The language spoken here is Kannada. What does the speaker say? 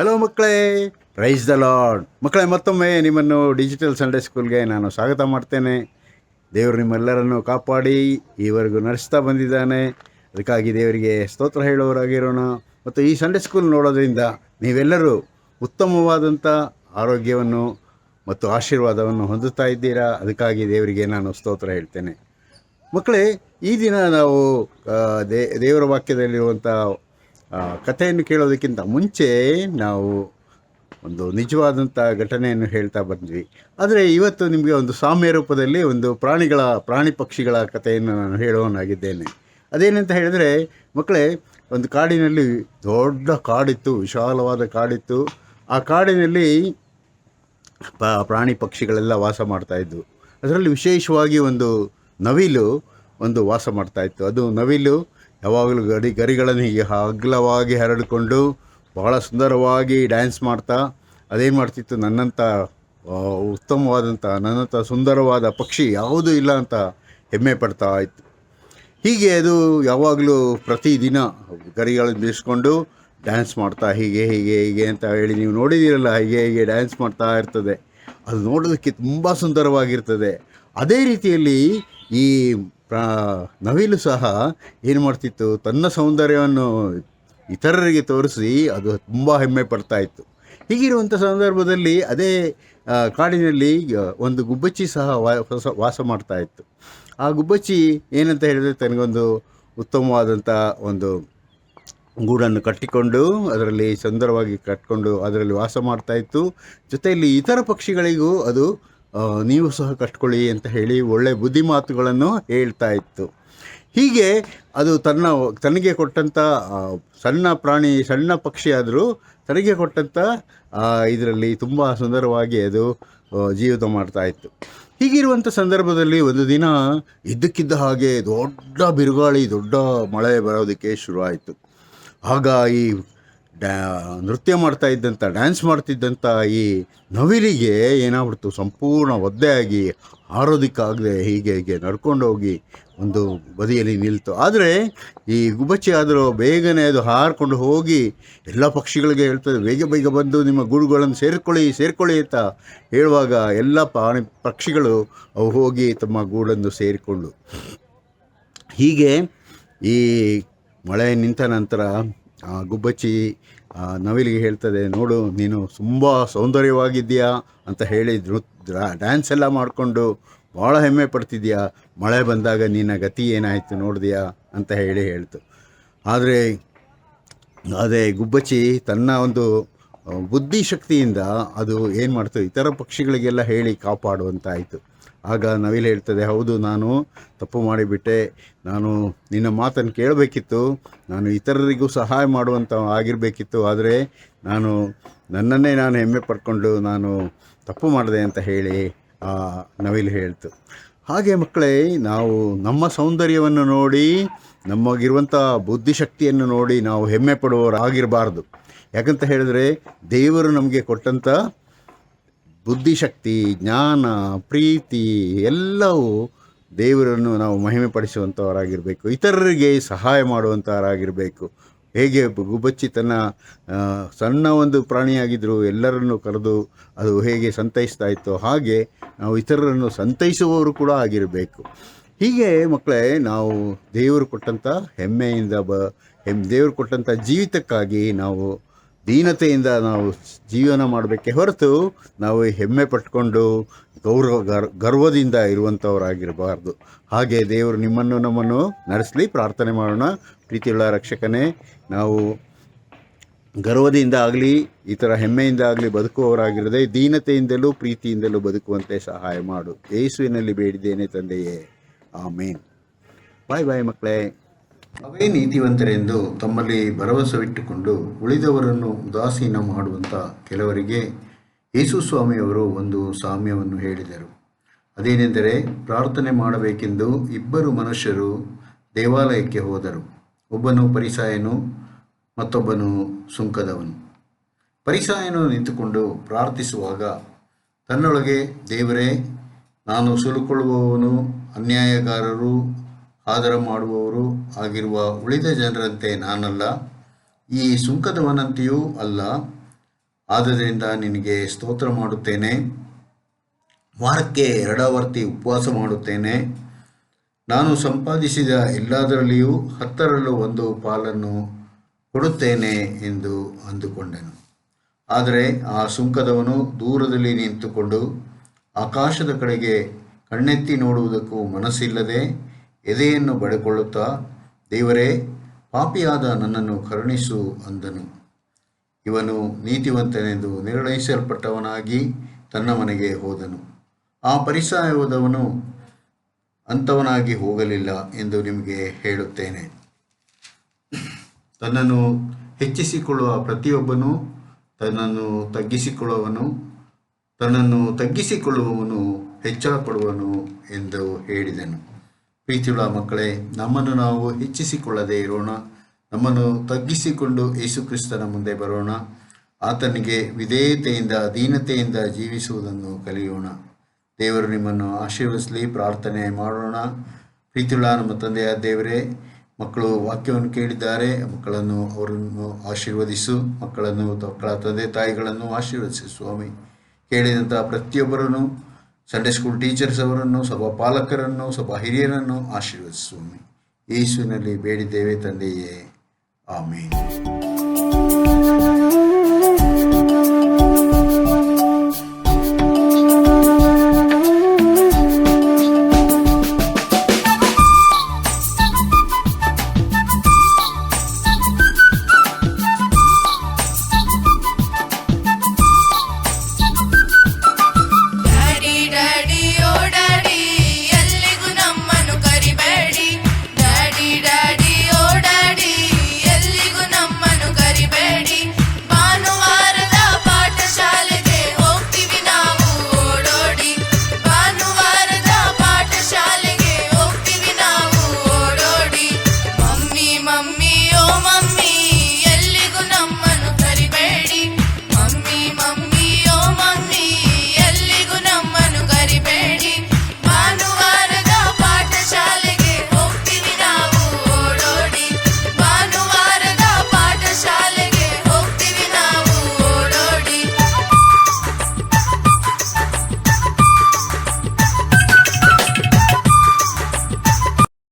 ಹಲೋ ಮಕ್ಕಳೇ, ಪ್ರೈಸ್ ದ ಲಾರ್ಡ್. ಮಕ್ಕಳೇ, ಮತ್ತೊಮ್ಮೆ ನಿಮ್ಮನ್ನು ಡಿಜಿಟಲ್ ಸಂಡೇ ಸ್ಕೂಲ್ಗೆ ನಾನು ಸ್ವಾಗತ ಮಾಡ್ತೇನೆ. ದೇವರು ನಿಮ್ಮೆಲ್ಲರನ್ನು ಕಾಪಾಡಿ ಈವರೆಗೂ ನಡೆಸ್ತಾ ಬಂದಿದ್ದಾನೆ. ಅದಕ್ಕಾಗಿ ದೇವರಿಗೆ ಸ್ತೋತ್ರ ಹೇಳುವವರಾಗಿರೋಣ. ಮತ್ತು ಈ ಸಂಡೇ ಸ್ಕೂಲ್ ನೋಡೋದ್ರಿಂದ ನೀವೆಲ್ಲರೂ ಉತ್ತಮವಾದಂಥ ಆರೋಗ್ಯವನ್ನು ಮತ್ತು ಆಶೀರ್ವಾದವನ್ನು ಹೊಂದುತ್ತಾ ಇದ್ದೀರಾ. ಅದಕ್ಕಾಗಿ ದೇವರಿಗೆ ನಾನು ಸ್ತೋತ್ರ ಹೇಳ್ತೇನೆ. ಮಕ್ಕಳೇ, ಈ ದಿನ ನಾವು ದೇವರ ವಾಕ್ಯದಲ್ಲಿರುವಂಥ ಕಥೆಯನ್ನು ಕೇಳೋದಕ್ಕಿಂತ ಮುಂಚೆ ನಾವು ಒಂದು ನಿಜವಾದಂಥ ಘಟನೆಯನ್ನು ಹೇಳ್ತಾ ಬಂದ್ವಿ. ಆದರೆ ಇವತ್ತು ನಿಮಗೆ ಒಂದು ಸಾಮ್ಯ ರೂಪದಲ್ಲಿ ಒಂದು ಪ್ರಾಣಿ ಪಕ್ಷಿಗಳ ಕಥೆಯನ್ನು ನಾನು ಹೇಳುವನಾಗಿದ್ದೇನೆ. ಅದೇನಂತ ಹೇಳಿದರೆ ಮಕ್ಕಳೇ, ಒಂದು ಕಾಡಿನಲ್ಲಿ ದೊಡ್ಡ ಕಾಡಿತ್ತು, ವಿಶಾಲವಾದ ಕಾಡಿತ್ತು. ಆ ಕಾಡಿನಲ್ಲಿ ಪ್ರಾಣಿ ಪಕ್ಷಿಗಳೆಲ್ಲ ವಾಸ ಮಾಡ್ತಾಯಿದ್ವು. ಅದರಲ್ಲಿ ವಿಶೇಷವಾಗಿ ಒಂದು ನವಿಲು ವಾಸ ಮಾಡ್ತಾಯಿತ್ತು. ಅದು ನವಿಲು ಯಾವಾಗಲೂ ಗರಿಗಳನ್ನು ಹೀಗೆ ಅಗಲವಾಗಿ ಹರಡಿಕೊಂಡು ಬಹಳ ಸುಂದರವಾಗಿ ಡ್ಯಾನ್ಸ್ ಮಾಡ್ತಾ ಅದೇನು ಮಾಡ್ತಿತ್ತು, ನನ್ನಂಥ ಉತ್ತಮವಾದಂಥ ನನ್ನಂಥ ಸುಂದರವಾದ ಪಕ್ಷಿ ಯಾವುದೂ ಇಲ್ಲ ಅಂತ ಹೆಮ್ಮೆ ಪಡ್ತಾ ಇತ್ತು. ಹೀಗೆ ಅದು ಯಾವಾಗಲೂ ಪ್ರತಿದಿನ ಗರಿಗಳನ್ನು ಬೀಸ್ಕೊಂಡು ಡ್ಯಾನ್ಸ್ ಮಾಡ್ತಾ ಹೀಗೆ ಹೀಗೆ ಹೀಗೆ ಅಂತ ಹೇಳಿ ನೀವು ನೋಡಿದ್ದೀರಲ್ಲ, ಹೀಗೆ ಡ್ಯಾನ್ಸ್ ಮಾಡ್ತಾ ಇರ್ತದೆ. ಅದು ನೋಡೋದಕ್ಕೆ ತುಂಬ ಸುಂದರವಾಗಿರ್ತದೆ. ಅದೇ ರೀತಿಯಲ್ಲಿ ಈ ನವಿಲು ಸಹ ಏನು ಮಾಡ್ತಿತ್ತು, ತನ್ನ ಸೌಂದರ್ಯವನ್ನು ಇತರರಿಗೆ ತೋರಿಸಿ ಅದು ತುಂಬ ಹೆಮ್ಮೆ ಪಡ್ತಾ ಇತ್ತು. ಹೀಗಿರುವಂಥ ಸಂದರ್ಭದಲ್ಲಿ ಅದೇ ಕಾಡಿನಲ್ಲಿ ಒಂದು ಗುಬ್ಬಚ್ಚಿ ಸಹ ವಾಸ ಮಾಡ್ತಾ ಇತ್ತು. ಆ ಗುಬ್ಬಚ್ಚಿ ಏನಂತ ಹೇಳಿದರೆ, ತನಗೊಂದು ಉತ್ತಮವಾದಂಥ ಒಂದು ಗೂಡನ್ನು ಕಟ್ಟಿಕೊಂಡು ಅದರಲ್ಲಿ ಸುಂದರವಾಗಿ ಕಟ್ಕೊಂಡು ಅದರಲ್ಲಿ ವಾಸ ಮಾಡ್ತಾಯಿತ್ತು. ಜೊತೆಯಲ್ಲಿ ಇತರ ಪಕ್ಷಿಗಳಿಗೂ ಅದು ನೀವು ಸಹ ಕಟ್ಕೊಳ್ಳಿ ಅಂತ ಹೇಳಿ ಒಳ್ಳೆಯ ಬುದ್ಧಿ ಮಾತುಗಳನ್ನು ಹೇಳ್ತಾ ಇತ್ತು. ಹೀಗೆ ಅದು ತನಗೆ ಕೊಟ್ಟಂಥ ಸಣ್ಣ ಪಕ್ಷಿ ಆದರೂ ತನಗೆ ಕೊಟ್ಟಂಥ ಇದರಲ್ಲಿ ತುಂಬ ಸುಂದರವಾಗಿ ಅದು ಜೀವಿತ ಮಾಡ್ತಾಯಿತ್ತು. ಹೀಗಿರುವಂಥ ಸಂದರ್ಭದಲ್ಲಿ ಒಂದು ದಿನ ಇದ್ದಕ್ಕಿದ್ದ ಹಾಗೆ ದೊಡ್ಡ ಬಿರುಗಾಳಿ, ದೊಡ್ಡ ಮಳೆ ಬರೋದಕ್ಕೆ ಶುರುವಾಯಿತು. ಆಗ ಈ ನೃತ್ಯ ಮಾಡ್ತಾ ಇದ್ದಂಥ, ಡ್ಯಾನ್ಸ್ ಮಾಡ್ತಿದ್ದಂಥ ಈ ನವಿಲಿಗೆ ಏನಾಗ್ಬಿಡ್ತು, ಸಂಪೂರ್ಣ ಒದ್ದೆಯಾಗಿ ಹಾರೋದಕ್ಕಾಗದೆ ಹೀಗೆ ನಡ್ಕೊಂಡು ಹೋಗಿ ಒಂದು ಬದಿಯಲ್ಲಿ ನಿಲ್ತು. ಆದರೆ ಈ ಗುಬ್ಬಚ್ಚಿ ಆದರೂ ಬೇಗನೆ ಅದು ಹಾರಿಕೊಂಡು ಹೋಗಿ ಎಲ್ಲ ಪಕ್ಷಿಗಳಿಗೆ ಹೇಳ್ತದೆ, ಬೇಗ ಬಂದು ನಿಮ್ಮ ಗೂಡುಗಳನ್ನು ಸೇರಿಕೊಳ್ಳಿ ಅಂತ ಹೇಳುವಾಗ ಎಲ್ಲ ಪಕ್ಷಿಗಳು ಅವು ಹೋಗಿ ತಮ್ಮ ಗೂಡನ್ನು ಸೇರಿಕೊಂಡು, ಹೀಗೆ ಈ ಮಳೆ ನಿಂತ ನಂತರ ಆ ಗುಬ್ಬಚ್ಚಿ ನವಿಲಿಗೆ ಹೇಳ್ತದೆ, ನೋಡು ನೀನು ತುಂಬ ಸೌಂದರ್ಯವಾಗಿದ್ದೀಯಾ ಅಂತ ಹೇಳಿ ಡ್ಯಾನ್ಸ್ ಎಲ್ಲ ಮಾಡಿಕೊಂಡು ಭಾಳ ಹೆಮ್ಮೆ ಪಡ್ತಿದ್ಯಾ. ಮಳೆ ಬಂದಾಗ ನಿನ್ನ ಗತಿ ಏನಾಯಿತು ನೋಡಿದ್ಯಾ ಅಂತ ಹೇಳ್ತು. ಆದರೆ ಅದೇ ಗುಬ್ಬಚ್ಚಿ ತನ್ನ ಒಂದು ಬುದ್ಧಿಶಕ್ತಿಯಿಂದ ಅದು ಏನು ಮಾಡ್ತು, ಇತರ ಪಕ್ಷಿಗಳಿಗೆಲ್ಲ ಹೇಳಿ ಕಾಪಾಡುವಂತಾಯಿತು. ಆಗ ನವಿಲು ಹೇಳ್ತದೆ, ಹೌದು, ನಾನು ತಪ್ಪು ಮಾಡಿಬಿಟ್ಟೆ, ನಾನು ನಿನ್ನ ಮಾತನ್ನು ಕೇಳಬೇಕಿತ್ತು, ನಾನು ಇತರರಿಗೂ ಸಹಾಯ ಮಾಡುವಂಥ ಆಗಿರಬೇಕಿತ್ತು. ಆದರೆ ನನ್ನನ್ನೇ ನಾನು ಹೆಮ್ಮೆ ಪಡ್ಕೊಂಡು ನಾನು ತಪ್ಪು ಮಾಡಿದೆ ಅಂತ ಹೇಳಿ ಆ ನವಿಲು ಹೇಳ್ತು. ಹಾಗೆ ಮಕ್ಕಳೇ, ನಾವು ನಮ್ಮ ಸೌಂದರ್ಯವನ್ನು ನೋಡಿ, ನಮಗಿರುವಂಥ ಬುದ್ಧಿಶಕ್ತಿಯನ್ನು ನೋಡಿ ನಾವು ಹೆಮ್ಮೆ ಪಡುವವರಾಗಿರಬಾರ್ದು. ಯಾಕಂತ ಹೇಳಿದ್ರೆ, ದೇವರು ನಮಗೆ ಕೊಟ್ಟಂಥ ಬುದ್ಧಿಶಕ್ತಿ, ಜ್ಞಾನ, ಪ್ರೀತಿ ಎಲ್ಲವೂ ದೇವರನ್ನು ನಾವು ಮಹಿಮೆ ಪಡಿಸುವಂಥವರಾಗಿರಬೇಕು, ಇತರರಿಗೆ ಸಹಾಯ ಮಾಡುವಂಥವರಾಗಿರಬೇಕು. ಹೇಗೆ ಗುಬ್ಬಚ್ಚಿ ತನ್ನ ಸಣ್ಣ ಒಂದು ಪ್ರಾಣಿಯಾಗಿದ್ದರೂ ಎಲ್ಲರನ್ನು ಕರೆದು ಅದು ಹೇಗೆ ಸಂತೈಸ್ತಾ ಇತ್ತೋ, ಹಾಗೆ ನಾವು ಇತರರನ್ನು ಸಂತೈಸುವವರು ಕೂಡ ಆಗಿರಬೇಕು. ಹೀಗೆ ಮಕ್ಕಳೇ, ನಾವು ದೇವರು ಕೊಟ್ಟಂಥ ಹೆಮ್ಮೆಯಿಂದ ದೇವರು ಕೊಟ್ಟಂಥ ಜೀವಿತಕ್ಕಾಗಿ ನಾವು ದೀನತೆಯಿಂದ ನಾವು ಜೀವನ ಮಾಡಬೇಕೆ ಹೊರತು ನಾವು ಹೆಮ್ಮೆ ಪಟ್ಕೊಂಡು ಗರ್ವದಿಂದ ಇರುವಂಥವರಾಗಿರಬಾರ್ದು. ಹಾಗೆ ದೇವರು ನಮ್ಮನ್ನು ನಡೆಸಲಿ. ಪ್ರಾರ್ಥನೆ ಮಾಡೋಣ. ಪ್ರೀತಿಯುಳ್ಳ ರಕ್ಷಕನೇ, ನಾವು ಗರ್ವದಿಂದ ಆಗಲಿ ಈ ಥರ ಹೆಮ್ಮೆಯಿಂದ ಆಗಲಿ ಬದುಕುವವರಾಗಿರದೆ ದೀನತೆಯಿಂದಲೂ ಪ್ರೀತಿಯಿಂದಲೂ ಬದುಕುವಂತೆ ಸಹಾಯ ಮಾಡು. ಯೇಸುವಿನಲ್ಲಿ ಬೇಡಿದ್ದೇನೆ ತಂದೆಯೇ, ಆಮೇನ್. ಬಾಯ್ ಮಕ್ಕಳೇ. ಅವೇ ನೀತಿವಂತರೆಂದು ತಮ್ಮಲ್ಲಿ ಭರವಸವಿಟ್ಟುಕೊಂಡು ಉಳಿದವರನ್ನು ಉದಾಸೀನ ಮಾಡುವಂಥ ಕೆಲವರಿಗೆ ಯೇಸು ಸ್ವಾಮಿಯವರು ಒಂದು ಸಾಮ್ಯವನ್ನು ಹೇಳಿದರು. ಅದೇನೆಂದರೆ, ಪ್ರಾರ್ಥನೆ ಮಾಡಬೇಕೆಂದು ಇಬ್ಬರು ಮನುಷ್ಯರು ದೇವಾಲಯಕ್ಕೆ ಹೋದರು. ಒಬ್ಬನು ಫರಿಸಾಯನು, ಮತ್ತೊಬ್ಬನು ಸುಂಕದವನು. ಫರಿಸಾಯನು ನಿಂತುಕೊಂಡು ಪ್ರಾರ್ಥಿಸುವಾಗ ತನ್ನೊಳಗೆ, ದೇವರೇ, ನಾನು ಸುಲುಕೊಳ್ಳುವವನು, ಅನ್ಯಾಯಗಾರರು, ಆದರ ಮಾಡುವವರು ಆಗಿರುವ ಉಳಿದ ಜನರಂತೆ ನಾನಲ್ಲ, ಈ ಸುಂಕದವನಂತೆಯೂ ಅಲ್ಲ. ಆದ್ದರಿಂದ ನಿನಗೆ ಸ್ತೋತ್ರ ಮಾಡುತ್ತೇನೆ. ವಾರಕ್ಕೆ 2 ಆವರ್ತಿ ಉಪವಾಸ ಮಾಡುತ್ತೇನೆ. ನಾನು ಸಂಪಾದಿಸಿದ ಎಲ್ಲದರಲ್ಲಿಯೂ 10ರಲ್ಲೂ 1 ಪಾಲನ್ನು ಕೊಡುತ್ತೇನೆ ಎಂದು ಅಂದುಕೊಂಡನು. ಆದರೆ ಆ ಸುಂಕದವನು ದೂರದಲ್ಲಿ ನಿಂತುಕೊಂಡು ಆಕಾಶದ ಕಡೆಗೆ ಕಣ್ಣೆತ್ತಿ ನೋಡುವುದಕ್ಕೂ ಮನಸ್ಸಿಲ್ಲದೆ ಎದೆಯನ್ನು ಬಡಿಕೊಳ್ಳುತ್ತಾ, ದೇವರೇ, ಪಾಪಿಯಾದ ನನ್ನನ್ನು ಕರುಣಿಸು ಅಂದನು. ಇವನು ನೀತಿವಂತನೆಂದು ನಿರ್ಣಯಿಸಲ್ಪಟ್ಟವನಾಗಿ ತನ್ನ ಮನೆಗೆ ಹೋದನು. ಆ ಫರಿಸಾಯದವನು ಅಂಥವನಾಗಿ ಹೋಗಲಿಲ್ಲ ಎಂದು ನಿಮಗೆ ಹೇಳುತ್ತೇನೆ. ತನ್ನನ್ನು ಹೆಚ್ಚಿಸಿಕೊಳ್ಳುವ ಪ್ರತಿಯೊಬ್ಬನು ತನ್ನನ್ನು ತಗ್ಗಿಸಿಕೊಳ್ಳುವವನು ಹೆಚ್ಚಳ ಪಡುವನು ಎಂದು ಹೇಳಿದನು. ಪ್ರೀತಿಯುಳ್ಳ ಮಕ್ಕಳೇ, ನಮ್ಮನ್ನು ನಾವು ಹೆಚ್ಚಿಸಿಕೊಳ್ಳದೆ ಇರೋಣ. ನಮ್ಮನ್ನು ತಗ್ಗಿಸಿಕೊಂಡು ಯೇಸುಕ್ರಿಸ್ತನ ಮುಂದೆ ಬರೋಣ. ಆತನಿಗೆ ವಿಧೇಯತೆಯಿಂದ ದೀನತೆಯಿಂದ ಜೀವಿಸುವುದನ್ನು ಕಲಿಯೋಣ. ದೇವರು ನಿಮ್ಮನ್ನು ಆಶೀರ್ವದಿಸಲಿ. ಪ್ರಾರ್ಥನೆ ಮಾಡೋಣ. ಪ್ರೀತಿಯುಳ್ಳ ನಮ್ಮ ತಂದೆಯ ದೇವರೇ, ಮಕ್ಕಳು ವಾಕ್ಯವನ್ನು ಕೇಳಿದ್ದಾರೆ. ಅವರನ್ನು ಆಶೀರ್ವದಿಸು. ಮಕ್ಕಳ ತಂದೆ ತಾಯಿಗಳನ್ನು ಆಶೀರ್ವದಿಸು ಸ್ವಾಮಿ. ಕೇಳಿದಂಥ ಪ್ರತಿಯೊಬ್ಬರನ್ನು, ಸಂಡೇ ಸ್ಕೂಲ್ ಟೀಚರ್ಸ್ ಅವರನ್ನು, ಸಭಾ ಪಾಲಕರನ್ನು, ಸಭಾ ಹಿರಿಯರನ್ನು ಆಶೀರ್ವದಿಸು ಸ್ವಾಮಿ. ಯೇಸುವಿನಲ್ಲಿ ಬೇಡಿದ್ದೇವೆ ತಂದೆಯೇ, ಆಮೇನ್.